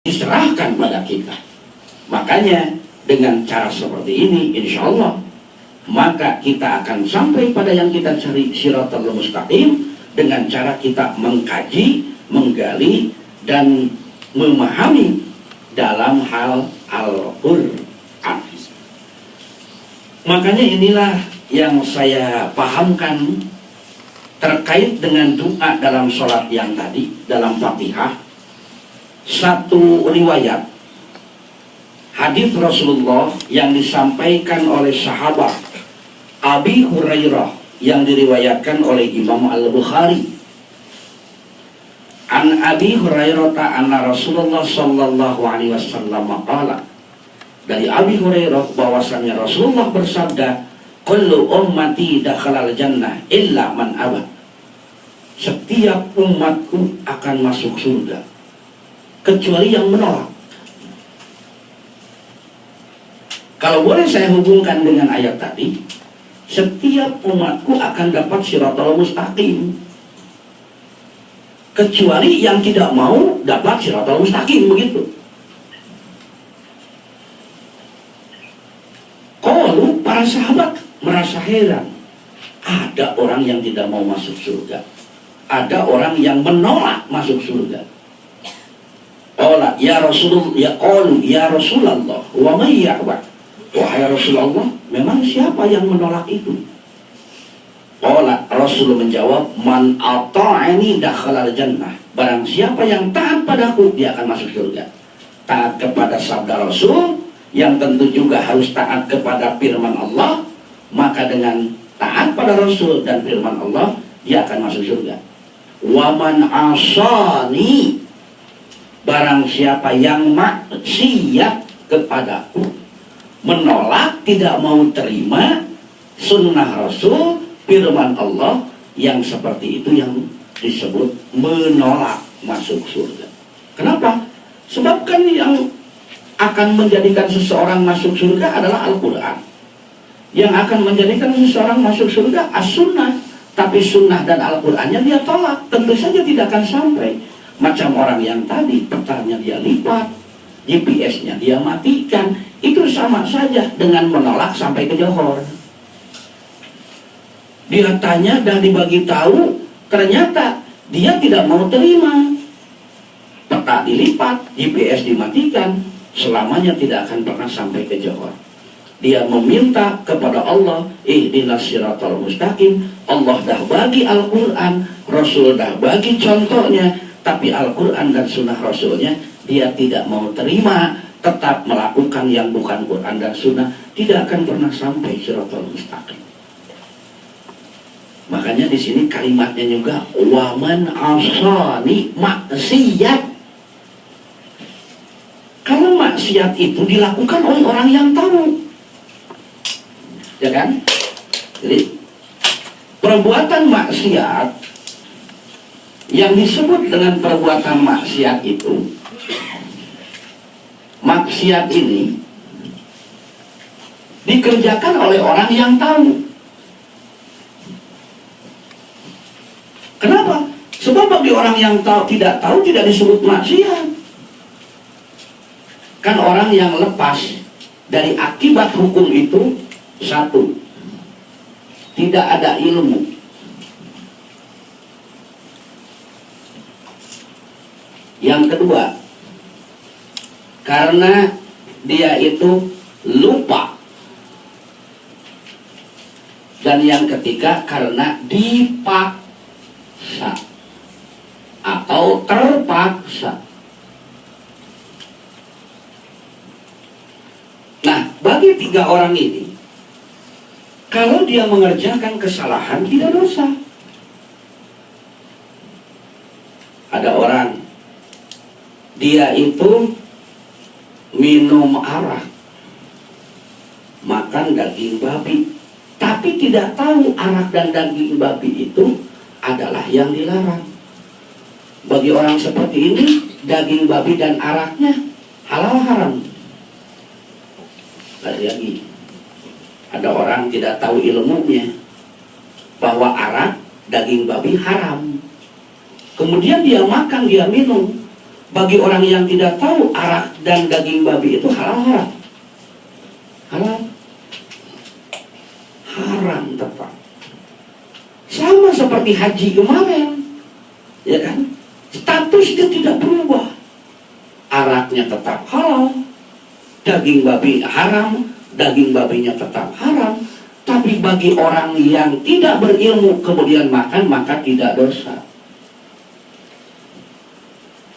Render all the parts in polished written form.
diserahkan pada kita. Makanya dengan cara seperti ini, insya Allah, maka kita akan sampai pada yang kita cari, Shiratal Mustaqim, dengan cara kita mengkaji, menggali, dan memahami dalam hal Al-Quran. Makanya inilah yang saya pahamkan terkait dengan doa dalam sholat yang tadi, dalam Fatihah. Satu riwayat hadis Rasulullah yang disampaikan oleh sahabat Abi Hurairah yang diriwayatkan oleh Imam Al-Bukhari. An Abi Hurairah anna Rasulullah sallallahu alaihi wasallam qala, dari Abi Hurairah bahwasanya Rasulullah bersabda, kullu ummati dakhalal jannah illa man aba. Setiap umatku akan masuk surga kecuali yang menolak. Kalau boleh saya hubungkan dengan ayat tadi, setiap umatku akan dapat Shiratal Mustaqim kecuali yang tidak mau dapat Shiratal Mustaqim, begitu. Kalau para sahabat merasa heran, ada orang yang tidak mau masuk surga, ada orang yang menolak masuk surga. Qala ya Rasulullah, ya Rasulullah, wa may ya'ba. Wahai Rasulullah, memang siapa yang menolak itu? Qala, Rasul menjawab, man ata'ani dakhalal jannah. Barang siapa yang taat padaku, dia akan masuk surga. Taat kepada sabda Rasul, yang tentu juga harus taat kepada firman Allah, maka dengan taat pada Rasul dan firman Allah, dia akan masuk surga. Wa man asani, barang siapa yang maksiat kepadaku, menolak, tidak mau terima sunnah Rasul, firman Allah, yang seperti itu yang disebut menolak masuk surga. Kenapa? Sebab kan yang akan menjadikan seseorang masuk surga adalah Al-Quran. Yang akan menjadikan seseorang masuk surga as-sunnah. Tapi sunnah dan Al-Qurannya dia tolak, tentu saja tidak akan sampai. Macam orang yang tadi, petanya dia lipat, GPS-nya dia matikan, itu sama saja dengan menolak sampai ke Johor. Dia tanya dan dibagi tahu, ternyata dia tidak mau terima. Peta dilipat, GPS dimatikan, selamanya tidak akan pernah sampai ke Johor. Dia meminta kepada Allah, ihdinas siratal mustaqim. Allah dah bagi Al-Quran, Rasul dah bagi contohnya, tapi Al-Quran dan sunnah Rasulnya dia tidak mau terima, tetap melakukan yang bukan Quran dan sunnah, tidak akan pernah sampai siratal mustaqim. Makanya di sini kalimatnya juga waman asani, maksiat. Kalau maksiat itu dilakukan oleh orang yang tahu, ya kan? Jadi perbuatan maksiat yang disebut dengan perbuatan maksiat itu, maksiat ini dikerjakan oleh orang yang tahu. Kenapa? Sebab bagi orang yang tidak tahu tidak disebut maksiat. Kan orang yang lepas dari akibat hukum itu, satu, tidak ada ilmu. Yang kedua, karena dia itu lupa. Dan yang ketiga, karena dipaksa atau terpaksa. Nah, bagi tiga orang ini, kalau dia mengerjakan kesalahan tidak dosa. Ada orang, dia itu minum arak, makan daging babi, tapi tidak tahu arak dan daging babi itu adalah yang dilarang. Bagi orang seperti ini, daging babi dan araknya halal haram. Lagi, ada orang tidak tahu ilmunya bahwa arak, daging babi haram. Kemudian dia makan, dia minum. Bagi orang yang tidak tahu, arak dan daging babi itu halal haram. Halal. Haram tepat. Sama seperti haji kemarin. Ya kan? Statusnya tidak berubah. Araknya tetap halal. Daging babi haram. Daging babinya tetap haram. Tapi bagi orang yang tidak berilmu kemudian makan, maka tidak dosa.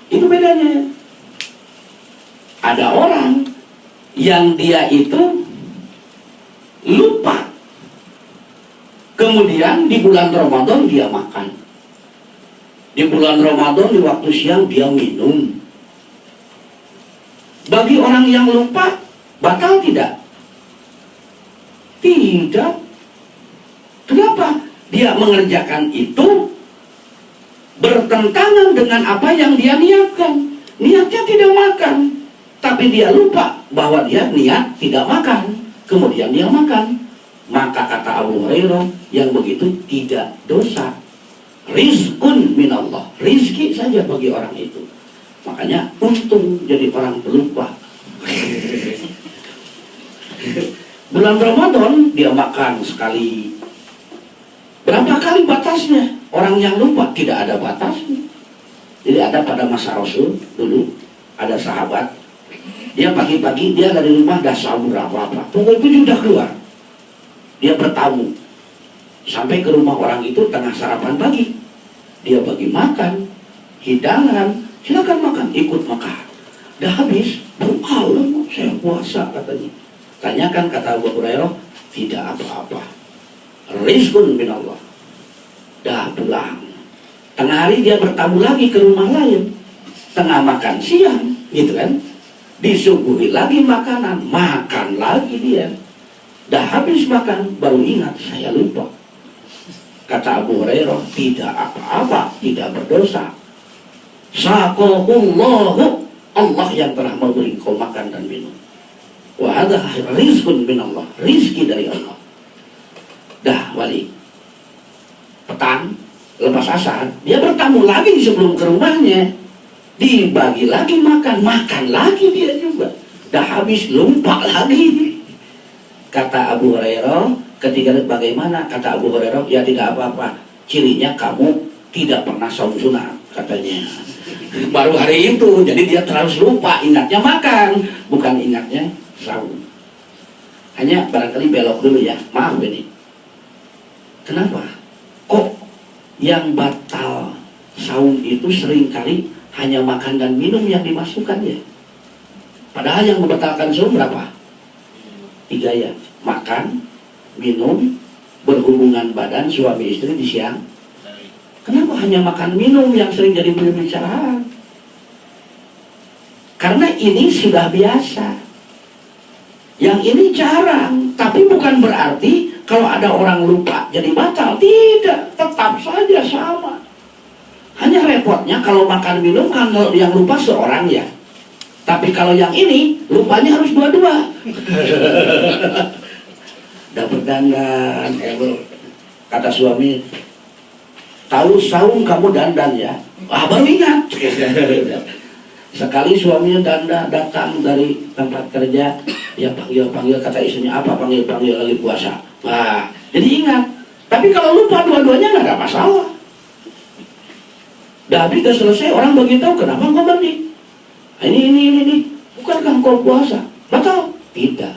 Itu bedanya. Ada orang yang dia itu lupa, kemudian di bulan Ramadan dia makan. Di bulan Ramadan di waktu siang dia minum. Bagi orang yang lupa, batal tidak? Tidak. Kenapa? Dia mengerjakan itu bertentangan dengan apa yang dia niatkan. Niatnya tidak makan, tapi dia lupa bahwa dia niat tidak makan. Kemudian dia makan. Maka kata Abu Hurairah, yang begitu tidak dosa. Rizqun minallah. Rizki saja bagi orang itu. Makanya untung jadi orang pelupa. Bulan Ramadan dia makan sekali. Berapa kali batasnya? Orang yang lupa tidak ada batasnya. Jadi ada pada masa Rasul dulu, ada sahabat, dia pagi-pagi dia dari rumah dah sahur apa-apa, pukul 7 udah keluar. Dia bertamu sampai ke rumah orang itu tengah sarapan pagi. Dia bagi makan, hidangan, silakan makan, ikut makan. Dah habis, Allah saya puasa katanya. Tanyakan kata Abu Hurairah, tidak apa-apa. Rizqun minallah. Dah pulang. Tengah hari dia bertamu lagi ke rumah lain. Tengah makan siang, gitu kan? Disuguhi lagi makanan, makan lagi dia. Dah habis makan, baru ingat saya lupa. Kata Abu Hurairah, tidak apa-apa, tidak berdosa. Saqahullahu, Allah yang telah memberi kau makan dan minum. Wa hadha rizqun minallah, rizki dari Allah. Dah wali petang lepas asar dia bertamu lagi sebelum ke rumahnya, dibagi lagi makan lagi dia juga. Dah habis lupa lagi. Kata Abu Hurairah ketika bagaimana, kata Abu Hurairah, ya tidak apa-apa, cirinya kamu tidak pernah saum sunat katanya. Baru hari itu jadi dia terus lupa, ingatnya makan bukan ingatnya saum. Hanya barangkali belok dulu ya, maaf ini. Kenapa? Kok yang batal saum itu seringkali hanya makan dan minum yang dimasukkan ya? Padahal yang membatalkan saum berapa? 3 ya. Makan, minum, berhubungan badan suami istri di siang. Kenapa hanya makan minum yang sering jadi pembicaraan? Karena ini sudah biasa. Yang ini jarang, tapi bukan berarti kalau ada orang lupa jadi batal. Tidak, tetap saja sama. Hanya repotnya kalau makan minum kan yang lupa seorang ya. Tapi kalau yang ini lupanya harus dua-dua. Dapat dandan, kata suami, tahu saum kamu dandan ya? Ah, baru ingat. Sekali suaminya datang dari tempat kerja, ya panggil kata istrinya apa, panggil lagi puasa. Nah, jadi ingat. Tapi kalau lupa dua-duanya nggak ada masalah. Dah habis udah selesai, orang bagi tahu kenapa engkau mandi. Nah, ini bukankah engkau puasa? Batal? Tidak.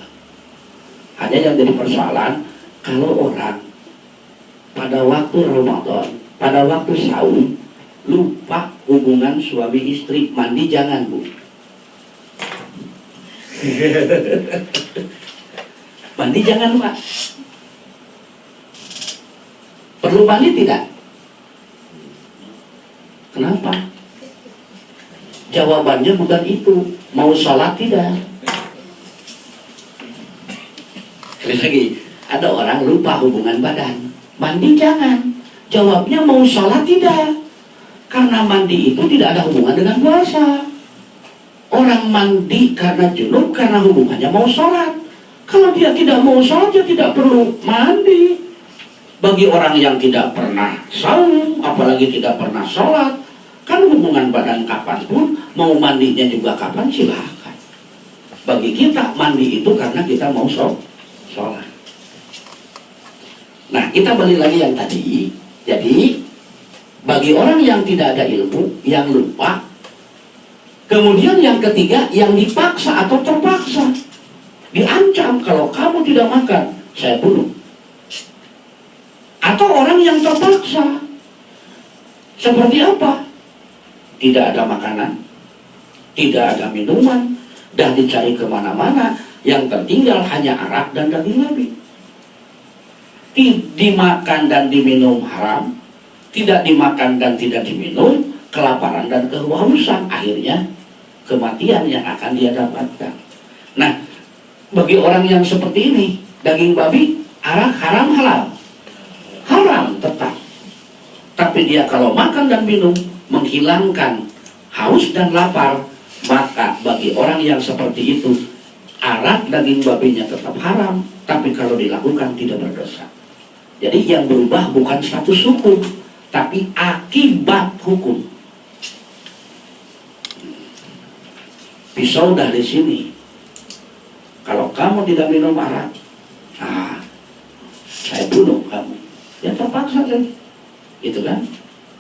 Hanya yang jadi persoalan kalau orang pada waktu Ramadan, pada waktu saum lupa hubungan suami istri, mandi jangan bu. Mandi jangan pak. Perlu mandi tidak? Kenapa? Jawabannya bukan itu. Mau sholat tidak? Sekali lagi, ada orang lupa hubungan badan, mandi jangan. Jawabnya mau sholat tidak? Karena mandi itu tidak ada hubungan dengan puasa. Orang mandi karena junub, karena hubungannya mau sholat. Kalau dia tidak mau sholat, dia tidak perlu mandi. Bagi orang yang tidak pernah saum, apalagi tidak pernah sholat, kan hubungan badan kapanpun mau mandinya juga kapan silahkan. Bagi kita mandi itu karena kita mau sholat. Nah, kita balik lagi yang tadi. Jadi bagi orang yang tidak ada ilmu, yang lupa. Kemudian yang ketiga, yang dipaksa atau terpaksa. Diancam, kalau kamu tidak makan, saya bunuh. Atau orang yang terpaksa. Seperti apa? Tidak ada makanan, tidak ada minuman, dan dicari kemana-mana. Yang tertinggal hanya arak dan daging babi. Dimakan dan diminum haram, tidak dimakan dan tidak diminum, kelaparan dan kehausan, akhirnya kematian yang akan dia dapatkan. Nah, bagi orang yang seperti ini, daging babi, arak haram halal? Haram tetap. Tapi dia kalau makan dan minum menghilangkan haus dan lapar, maka bagi orang yang seperti itu, arak daging babinya tetap haram, tapi kalau dilakukan tidak berdosa. Jadi yang berubah bukan status hukum, tapi akibat hukum. Pisau dah di sini. Kalau kamu tidak minum arak, saya bunuh kamu. Ya terpaksa kan, gitu kan?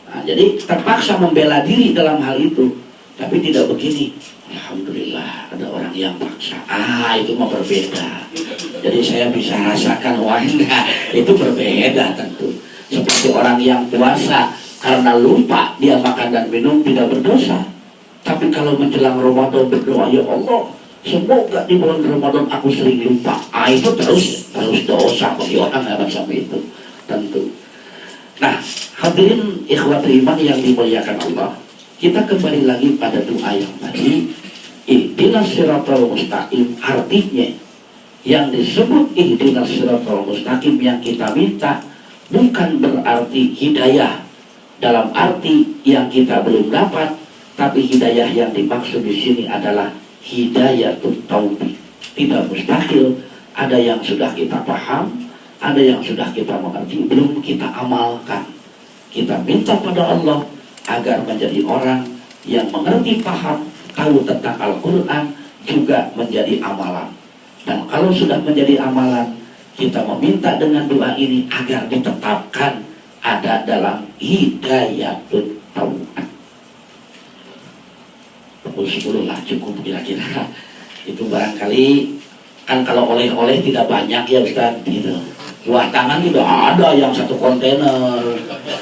Nah, jadi terpaksa membela diri dalam hal itu, tapi tidak begini. Alhamdulillah ada orang yang paksa. Itu mah berbeda. Jadi saya bisa rasakan itu berbeda tentu. Seperti orang yang puasa karena lupa dia makan dan minum tidak berdosa. Tapi kalau menjelang Ramadan berdoa, ya Allah, semoga di bulan Ramadan aku sering lupa. Itu terus dosa bagi orang yang sampai itu tentu. Nah, hadirin ikhwatul iman yang dimuliakan Allah, kita kembali lagi pada doa yang tadi. Ihdinas siratal mustaqim, artinya yang disebut ihdinas siratal mustaqim yang kita minta bukan berarti hidayah dalam arti yang kita belum dapat, tapi hidayah yang dimaksud di sini adalah hidayatul taufik. Tidak mustahil, ada yang sudah kita paham, ada yang sudah kita mengerti, belum kita amalkan. Kita minta pada Allah agar menjadi orang yang mengerti, paham, tahu tentang Al-Quran, juga menjadi amalan. Dan kalau sudah menjadi amalan, kita meminta dengan doa ini agar ditetapkan ada dalam hidayatul taufik. Pukul 10 lah cukup kira-kira. Itu barangkali kan kalau oleh-oleh tidak banyak ya Ustaz gitu. Buah tangan tidak ada yang satu kontainer.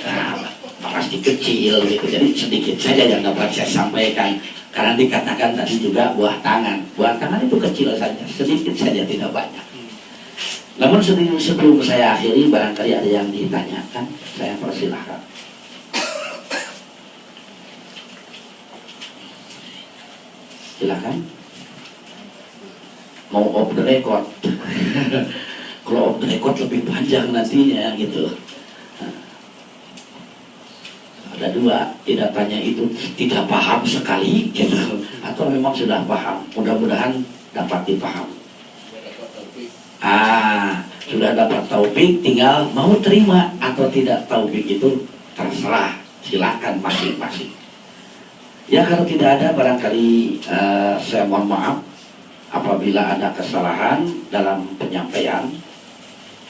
Nah, pasti kecil gitu. Jadi sedikit saja yang dapat saya sampaikan. Karena dikatakan tadi juga buah tangan. Buah tangan itu kecil saja, sedikit saja, tidak banyak. Namun sebelum saya akhiri, barangkali ada yang ditanyakan, saya persilahkan. Silakan. Mau off the record. Kalau off the record lebih panjang nantinya gitu. Ada dua, tidak tanya itu tidak paham sekali gitu, atau memang sudah paham. Mudah-mudahan dapat dipaham. Sudah dapat taufik, tinggal mau terima atau tidak taufik itu terserah, silakan masing-masing. Ya kalau tidak ada barangkali saya mohon maaf apabila ada kesalahan dalam penyampaian,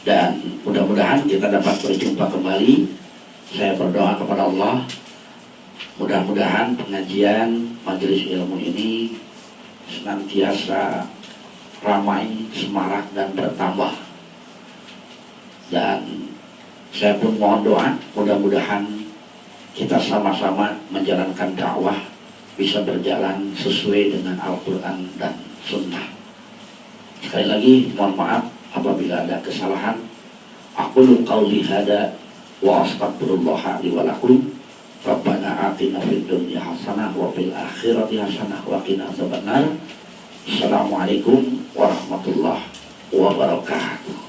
dan mudah-mudahan kita dapat berjumpa kembali. Saya berdoa kepada Allah, mudah-mudahan pengajian majelis ilmu ini senantiasa ramai, semarak, dan bertambah. Dan saya pun mohon doa, mudah-mudahan kita sama-sama menjalankan dakwah bisa berjalan sesuai dengan Al-Quran dan Sunnah. Sekali lagi mohon maaf apabila ada kesalahan. Aqulu qawli hada wa astagfirullah li wa lakum. Rabbana atina fid dunya hasanah wa fil akhirati hasanah wa qina adzabannar. Assalamualaikum warahmatullahi wabarakatuh.